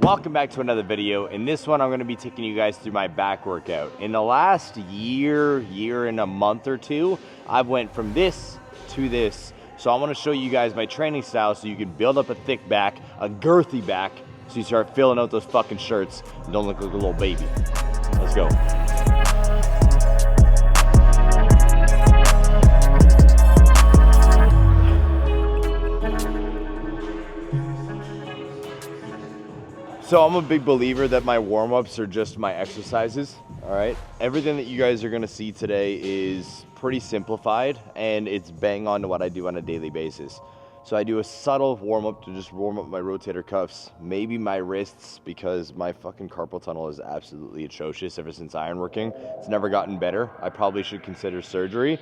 Welcome back to another video. In this one, I'm going to be taking you guys through my back workout. In the last year and a month or two, I've went from this to this. So I want to show you guys my training style so you can build up a thick back, a girthy back, so you start filling out those fucking shirts and don't look like a little baby. Let's go. So I'm a big believer that my warm-ups are just my exercises, all right? Everything that you guys are gonna see today is pretty simplified and it's bang on to what I do on a daily basis. So I do a subtle warm-up to just warm up my rotator cuffs, maybe my wrists, because my fucking carpal tunnel is absolutely atrocious ever since ironworking. It's never gotten better. I probably should consider surgery.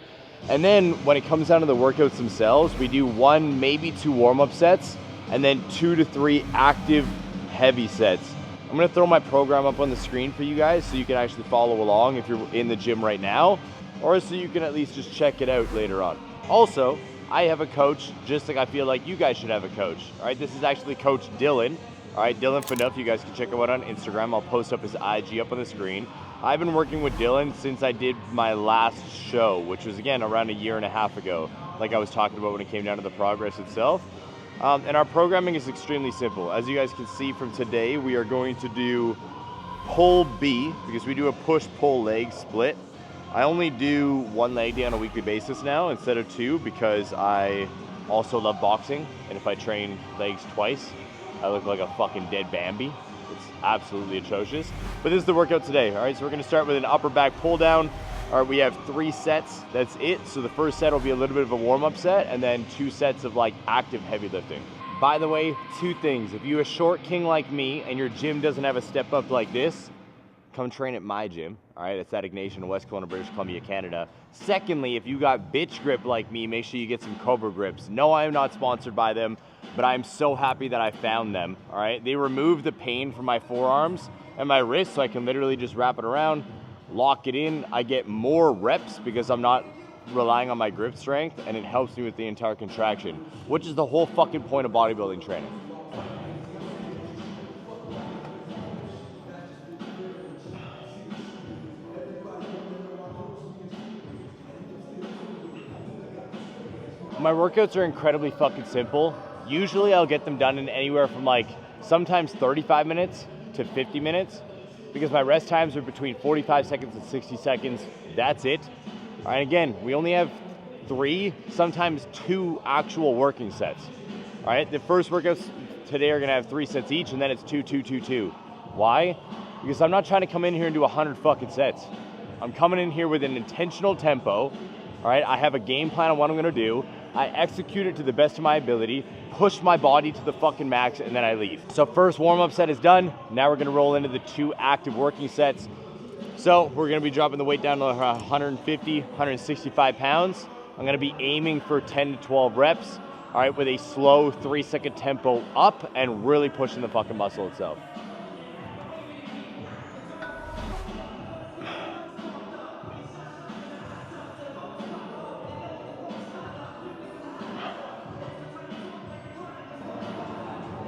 And then when it comes down to the workouts themselves, we do 1, maybe 2 warm-up sets, and then 2 to 3 active heavy sets. I'm gonna throw my program up on the screen for you guys so you can actually follow along if you're in the gym right now, or so you can at least just check it out later on. Also, I have a coach, just like I feel like you guys should have a coach. All right, this is actually Coach Dylan. All right, Dylan Fanuff, you guys can check him out on Instagram. I'll post up his IG up on the screen. I've been working with Dylan since I did my last show, which was again around a year and a half ago, like I was talking about when it came down to the progress itself. And our programming is extremely simple. As you guys can see from today, we are going to do pull B, because we do a push-pull leg split. I only do 1 leg day on a weekly basis now instead of 2, because I also love boxing. And if I train legs twice, I look like a fucking dead Bambi. It's absolutely atrocious. But this is the workout today, all right? So we're gonna start with an upper back pull down. All right, we have 3 sets, that's it. So the first set will be a little bit of a warm-up set, and then 2 sets of like active heavy lifting. By the way, 2 things. If you're a short king like me and your gym doesn't have a step up like this, come train at my gym. All right, it's at Ignatian in West Kelowna, British Columbia, Canada. Secondly, if you got bitch grip like me, make sure you get some Cobra grips. No, I am not sponsored by them, but I'm so happy that I found them, all right? They remove the pain from my forearms and my wrists, so I can literally just wrap it around, lock it in. I get more reps because I'm not relying on my grip strength, and it helps me with the entire contraction, which is the whole fucking point of bodybuilding training. My workouts are incredibly fucking simple. Usually I'll get them done in anywhere from like sometimes 35 minutes to 50 minutes, because my rest times are between 45 seconds and 60 seconds. That's it. All right, again, we only have 3, sometimes 2 actual working sets. All right, the first workouts today are gonna have 3 sets each, and then it's 2, 2, 2, 2. Why? Because I'm not trying to come in here and do 100 fucking sets. I'm coming in here with an intentional tempo. All right, I have a game plan on what I'm gonna do. I execute it to the best of my ability, push my body to the fucking max, and then I leave. So first warm-up set is done. Now we're gonna roll into the 2 active working sets. So we're gonna be dropping the weight down to 150, 165 pounds. I'm gonna be aiming for 10 to 12 reps, all right, with a slow 3-second tempo up and really pushing the fucking muscle itself.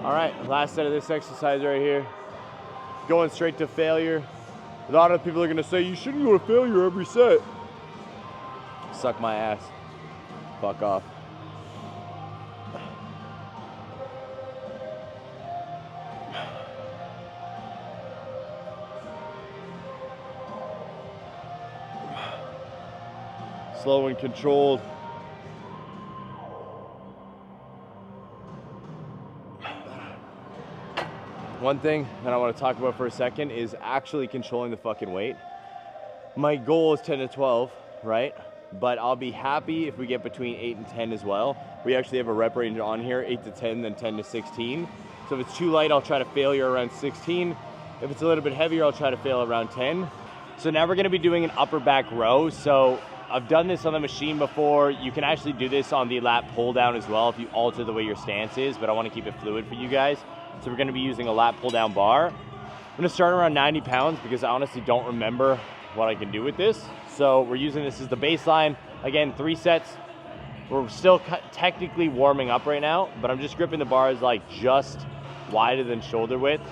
All right, last set of this exercise right here. Going straight to failure. A lot of people are gonna say, you shouldn't go to failure every set. Suck my ass. Fuck off. Slow and controlled. One thing that I want to talk about for a second is actually controlling the fucking weight. My goal is 10 to 12, right? But I'll be happy if we get between 8 and 10 as well. We actually have a rep range on here, 8 to 10, then 10 to 16. So if it's too light, I'll try to failure around 16. If it's a little bit heavier, I'll try to fail around 10. So now we're gonna be doing an upper back row. So I've done this on the machine before. You can actually do this on the lat pull down as well if you alter the way your stance is, but I wanna keep it fluid for you guys. So we're gonna be using a lat pull down bar. I'm gonna start around 90 pounds because I honestly don't remember what I can do with this. So we're using this as the baseline. Again, 3 sets. We're still technically warming up right now, but I'm just gripping the bars like just wider than shoulder width.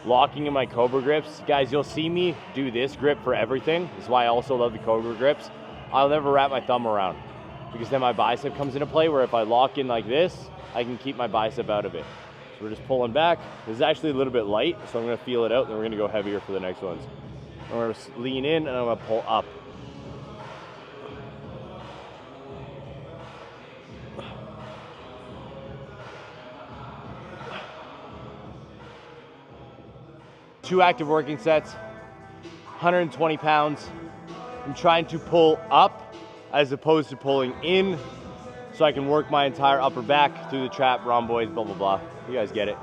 locking in my Cobra grips. Guys, you'll see me do this grip for everything. This is why I also love the Cobra grips. I'll never wrap my thumb around because then my bicep comes into play, where if I lock in like this, I can keep my bicep out of it. So we're just pulling back. This is actually a little bit light, so I'm gonna feel it out, and then we're gonna go heavier for the next ones. I'm gonna lean in and I'm gonna pull up. Two active working sets, 120 pounds. I'm trying to pull up as opposed to pulling in, so I can work my entire upper back through the trap, rhomboids, blah, blah, blah. You guys get it.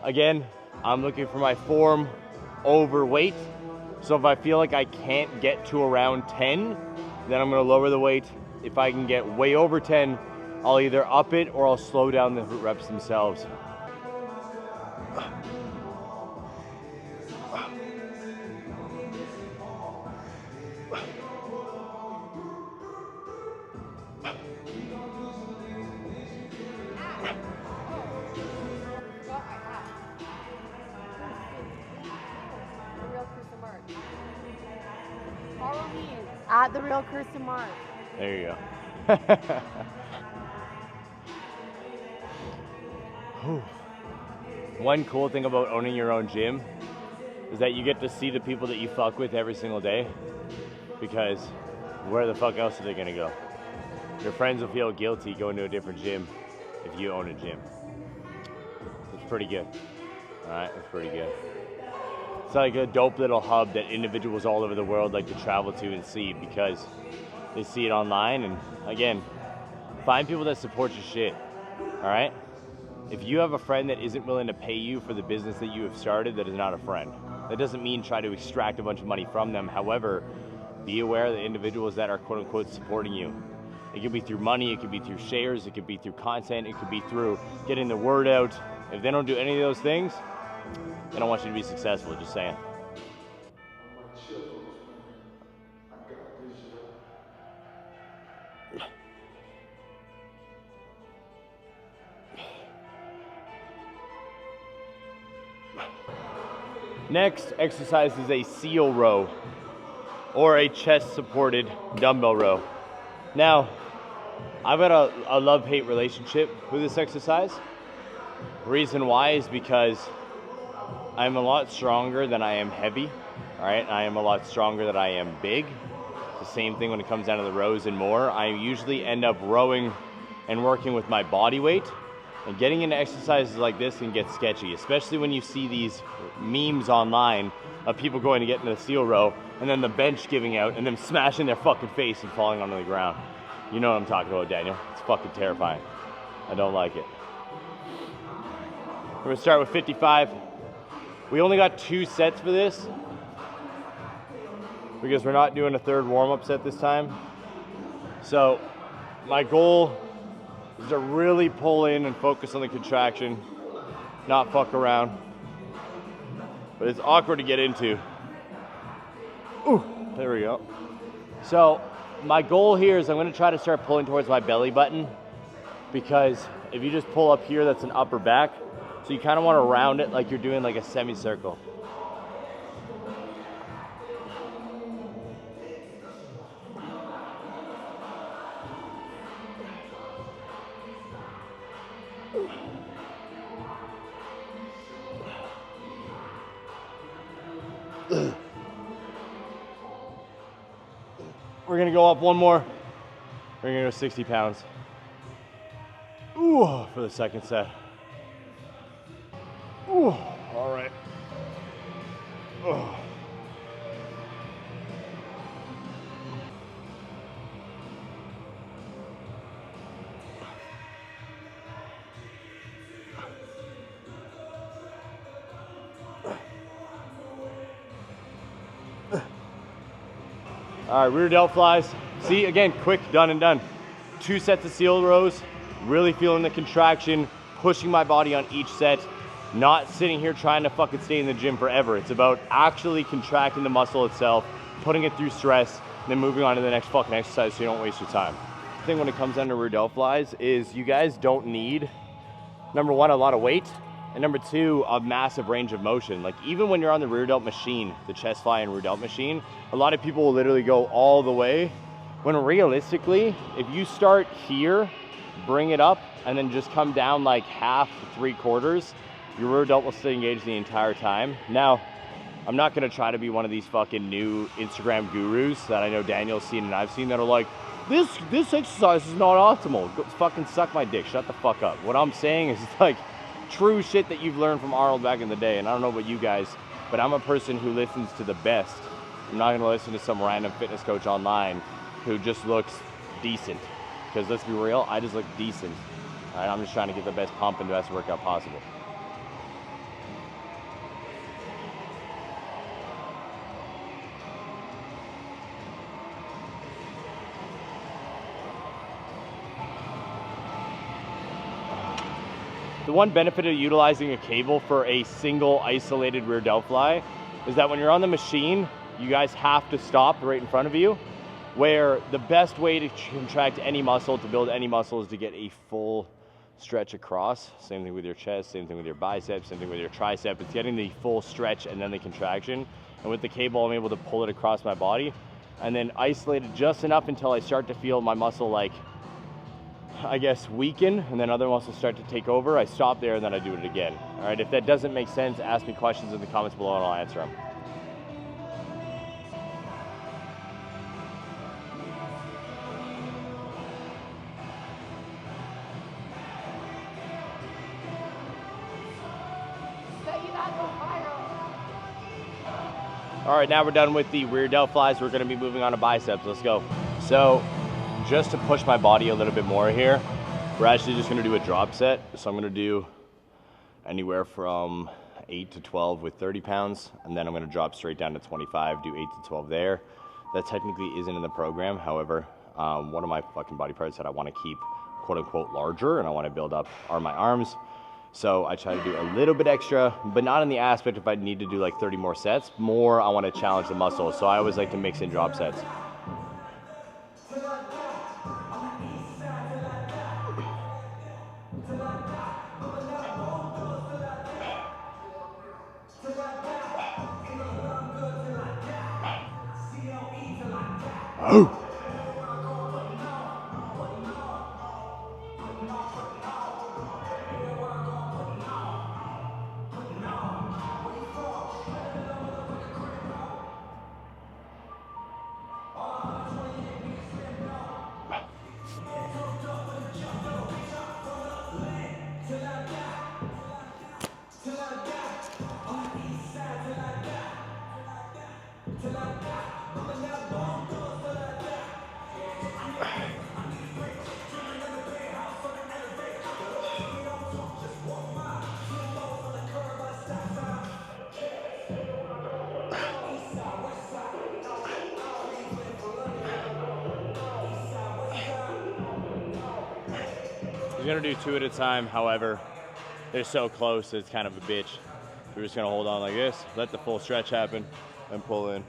Again, I'm looking for my form over weight. So if I feel like I can't get to around 10, then I'm gonna lower the weight. If I can get way over 10, I'll either up it or I'll slow down the reps themselves. Follow me at the real Kirsten Mark. There you go. One cool thing about owning your own gym is that you get to see the people that you fuck with every single day, because where the fuck else are they gonna go? Your friends will feel guilty going to a different gym if you own a gym. It's pretty good. All right, it's pretty good. It's like a dope little hub that individuals all over the world like to travel to and see, because they see it online. And again, find people that support your shit, all right? If you have a friend that isn't willing to pay you for the business that you have started, that is not a friend. That doesn't mean try to extract a bunch of money from them. However, be aware of the individuals that are quote unquote supporting you. It could be through money, it could be through shares, it could be through content, it could be through getting the word out. If they don't do any of those things, they don't want you to be successful, just saying. Next exercise is a seal row, or a chest supported dumbbell row. Now, I've got a love-hate relationship with this exercise. Reason why is because I'm a lot stronger than I am heavy, all right? I am a lot stronger than I am big. It's the same thing when it comes down to the rows and more. I usually end up rowing and working with my body weight, and getting into exercises like this can get sketchy, especially when you see these memes online of people going to get into the seal row and then the bench giving out and them smashing their fucking face and falling onto the ground. You know what I'm talking about, Daniel. It's fucking terrifying. I don't like it. We're gonna start with 55. We only got 2 sets for this because we're not doing a third warm-up set this time. So my goal is to really pull in and focus on the contraction, not fuck around. But it's awkward to get into. Ooh, there we go. So my goal here is I'm gonna try to start pulling towards my belly button, because if you just pull up here, that's an upper back. So you kind of want to round it like you're doing like a semicircle. We're gonna go up one more. We're gonna go 60 pounds. Ooh, for the second set. Ooh, all right. Oh. All right, rear delt flies. See, again, quick, done and done. 2 sets of seal rows, really feeling the contraction, pushing my body on each set, not sitting here trying to fucking stay in the gym forever. It's about actually contracting the muscle itself, putting it through stress, and then moving on to the next fucking exercise so you don't waste your time. The thing when it comes down to rear delt flies is you guys don't need, number one, a lot of weight. And number two, a massive range of motion. Like even when you're on the rear delt machine, the chest fly and rear delt machine, a lot of people will literally go all the way, when realistically, if you start here, bring it up, and then just come down like half to 3/4, your rear delt will stay engaged the entire time. Now, I'm not gonna try to be one of these fucking new Instagram gurus that I know Daniel's seen and I've seen that are like, this exercise is not optimal. Go fucking suck my dick, shut the fuck up. What I'm saying is like true shit that you've learned from Arnold back in the day. And I don't know about you guys, but I'm a person who listens to the best. I'm not gonna listen to some random fitness coach online who just looks decent. Because let's be real, I just look decent. All right, I'm just trying to get the best pump and the best workout possible. The one benefit of utilizing a cable for a single isolated rear delt fly is that when you're on the machine, you guys have to stop right in front of you, where the best way to contract any muscle, to build any muscle, is to get a full stretch across. Same thing with your chest, same thing with your biceps, same thing with your tricep. It's getting the full stretch and then the contraction. And with the cable, I'm able to pull it across my body and then isolate it just enough until I start to feel my muscle like, I guess, weaken, and then other muscles start to take over. I stop there and then I do it again. All right, if that doesn't make sense, ask me questions in the comments below and I'll answer them. All right, now we're done with the rear delt flies. We're gonna be moving on to biceps. Let's go. So, just to push my body a little bit more here, we're actually just gonna do a drop set. So I'm gonna do anywhere from 8 to 12 with 30 pounds, and then I'm gonna drop straight down to 25, do 8 to 12 there. That technically isn't in the program. However, one of my fucking body parts that I wanna keep quote unquote larger and I wanna build up are my arms. So I try to do a little bit extra, but not in the aspect if I need to do like 30 more sets. More, I wanna challenge the muscle. So I always like to mix in drop sets. Oh. We're gonna do 2 at a time. However, they're so close, it's kind of a bitch. We're just gonna hold on like this, let the full stretch happen, and pull in.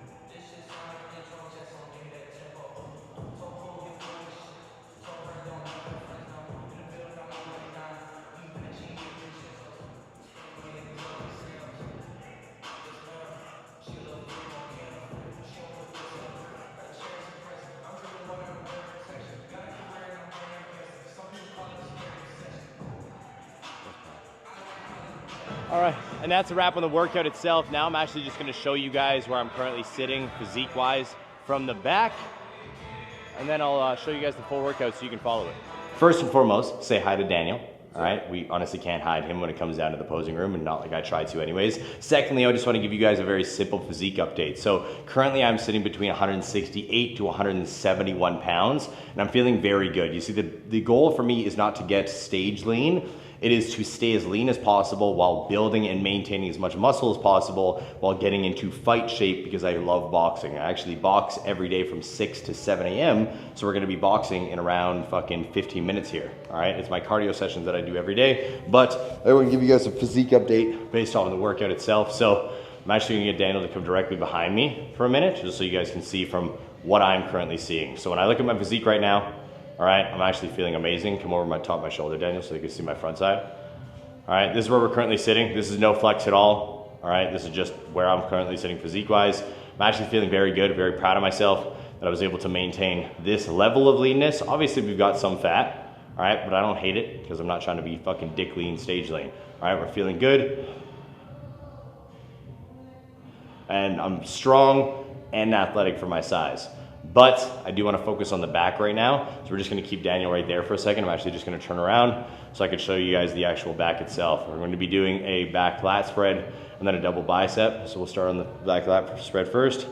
All right, and that's a wrap on the workout itself. Now I'm actually just gonna show you guys where I'm currently sitting physique-wise from the back, and then I'll show you guys the full workout so you can follow it. First and foremost, say hi to Daniel. All right, we honestly can't hide him when it comes down to the posing room, and not like I try to anyways. Secondly, I just wanna give you guys a very simple physique update. So currently I'm sitting between 168 to 171 pounds, and I'm feeling very good. You see, the goal for me is not to get stage lean. It is to stay as lean as possible while building and maintaining as much muscle as possible while getting into fight shape, because I love boxing. I actually box every day from 6 to 7 a.m. So we're gonna be boxing in around fucking 15 minutes here, all right? It's my cardio sessions that I do every day, but I want to give you guys a physique update based on the workout itself. So I'm actually gonna get Daniel to come directly behind me for a minute, just so you guys can see from what I'm currently seeing. So when I look at my physique right now, all right, I'm actually feeling amazing. Come over my top of my shoulder, Daniel, so you can see my front side. All right, this is where we're currently sitting. This is no flex at all. All right, this is just where I'm currently sitting physique-wise. I'm actually feeling very good, very proud of myself that I was able to maintain this level of leanness. Obviously, we've got some fat, all right, but I don't hate it because I'm not trying to be fucking dick lean, stage lean. All right, we're feeling good. And I'm strong and athletic for my size. But I do want to focus on the back right now. So we're just going to keep Daniel right there for a second. I'm actually just going to turn around so I can show you guys the actual back itself. We're going to be doing a back lat spread and then a double bicep. So we'll start on the back lat spread first.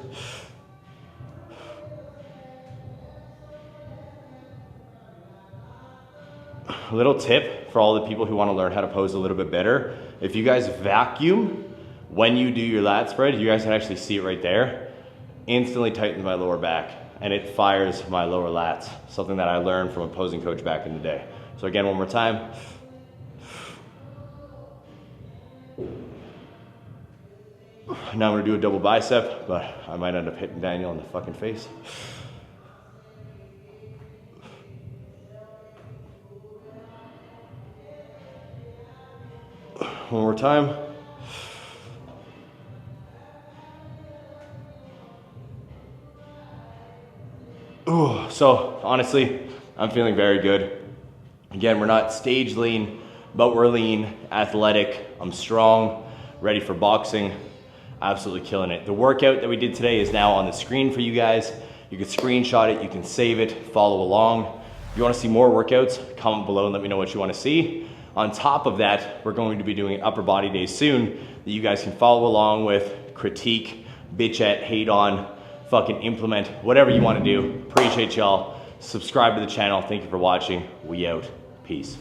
A little tip for all the people who want to learn how to pose a little bit better. If you guys vacuum when you do your lat spread, you guys can actually see it right there. Instantly tightens my lower back and it fires my lower lats. Something that I learned from a posing coach back in the day. So again, one more time. Now I'm gonna do a double bicep, but I might end up hitting Daniel in the fucking face. One more time. Ooh, so honestly, I'm feeling very good. Again, we're not stage lean, but we're lean, athletic. I'm strong, ready for boxing. Absolutely killing it. The workout that we did today is now on the screen for you guys. You can screenshot it, you can save it, follow along. If you want to see more workouts, comment below and let me know what you want to see. On top of that, we're going to be doing upper body days soon that you guys can follow along with, critique, bitch at, hate on, fucking implement, whatever you want to do. Appreciate y'all. Subscribe to the channel. Thank you for watching. We out. Peace.